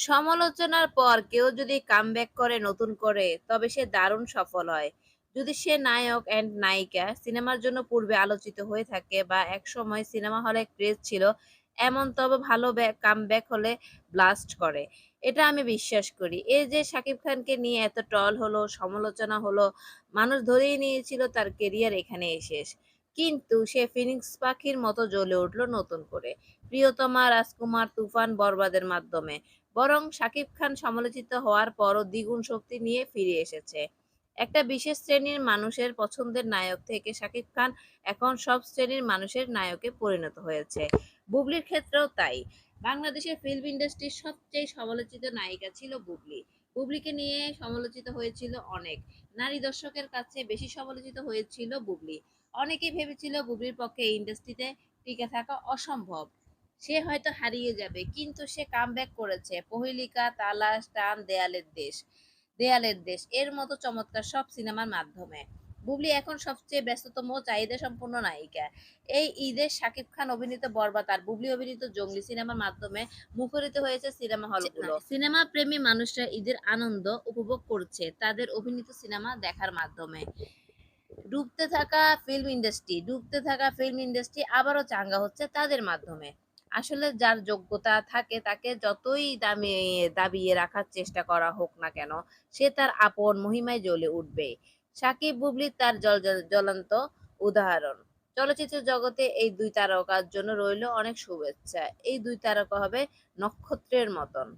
সমালোচনার পর কেউ যদি কামব্যাক করে নতুন করে তবে সে দারুণ সফল হয়। যদি সে নায়ক অ্যান্ড নায়িকা সিনেমার জন্য পূর্বে আলোচিত হয়ে থাকে বা একসময় সিনেমা হলে ক্রেজ ছিল এমন, তবে ভালো কামব্যাক হলে ব্লাস্ট করে। এটা আমি বিশ্বাস করি। এই যে শাকিব খানকে নিয়ে এত ট্রল হলো, সমালোচনা হলো, মানুষ ধরেই নিয়েছিল তার কেরিয়ার এখানেই শেষ। কিন্তু সে ফিনিক্স পাখির মতো জ্বলে উঠল নতুন করে। প্রিয়তমা, রাজকুমার, তুফান, বরবাদের মাধ্যমে। বরং শাকিব খান সমালোচিত হওয়ার পরও দ্বিগুণ শক্তি নিয়ে ফিরে এসেছে। একটা বিশেষ শ্রেণীর মানুষের পছন্দের নায়ক থেকে শাকিব খান এখন সব শ্রেণীর মানুষের নায়কে পরিণত হয়েছে। বুবলির ক্ষেত্রেও তাই। বাংলাদেশের ফিল্ম ইন্ডাস্ট্রির সবচেয়ে সমালোচিত নায়িকা ছিল বুবলি। বুবলিকে নিয়ে সমালোচিত হয়েছিল অনেক। নারী দর্শকের কাছে বেশি সমালোচিত হয়েছিল বুবলি। অনেকেই ভেবেছিল বুবলির পক্ষে এই ইন্ডাস্ট্রিতে টিকে থাকা অসম্ভব। সে হয়তো হারিয়ে যাবে, কিন্তু সে কামব্যাক করেছে। প্রহেলিকা, তালাশ, টান, দেয়ালের দেশ এর মতো চমৎকার সব সিনেমার মাধ্যমে। বুবলি এখন সবচেয়ে ব্যস্ততম ও চাহিদা সম্পন্ন নায়িকা। এই ঈদে শাকিব খান অভিনীত বরবাদ আর বুবলি অভিনীত জঙ্গলি সিনেমার মাধ্যমে মুখরিত হয়েছে সিনেমা হলগুলো। সিনেমা প্রেমী মানুষরা ঈদের আনন্দ উপভোগ করছে তাদের অভিনীত সিনেমা দেখার মাধ্যমে। ডুবতে থাকা ফিল্ম ইন্ডাস্ট্রি আবারও চাঙ্গা হচ্ছে তাদের মাধ্যমে। আসলে যার যোগ্যতা থাকে তাকে যতই দাবিয়ে রাখার চেষ্টা করা হোক না কেন, সে তার আপন মহিমায় জ্বলে উঠবে। সাকিব বুবলি তার জ্বলন্ত উদাহরণ। চলচ্চিত্র জগতে এই দুই তারকার জন্য রইল অনেক শুভেচ্ছা। এই দুই তারকা হবে নক্ষত্রের মতন।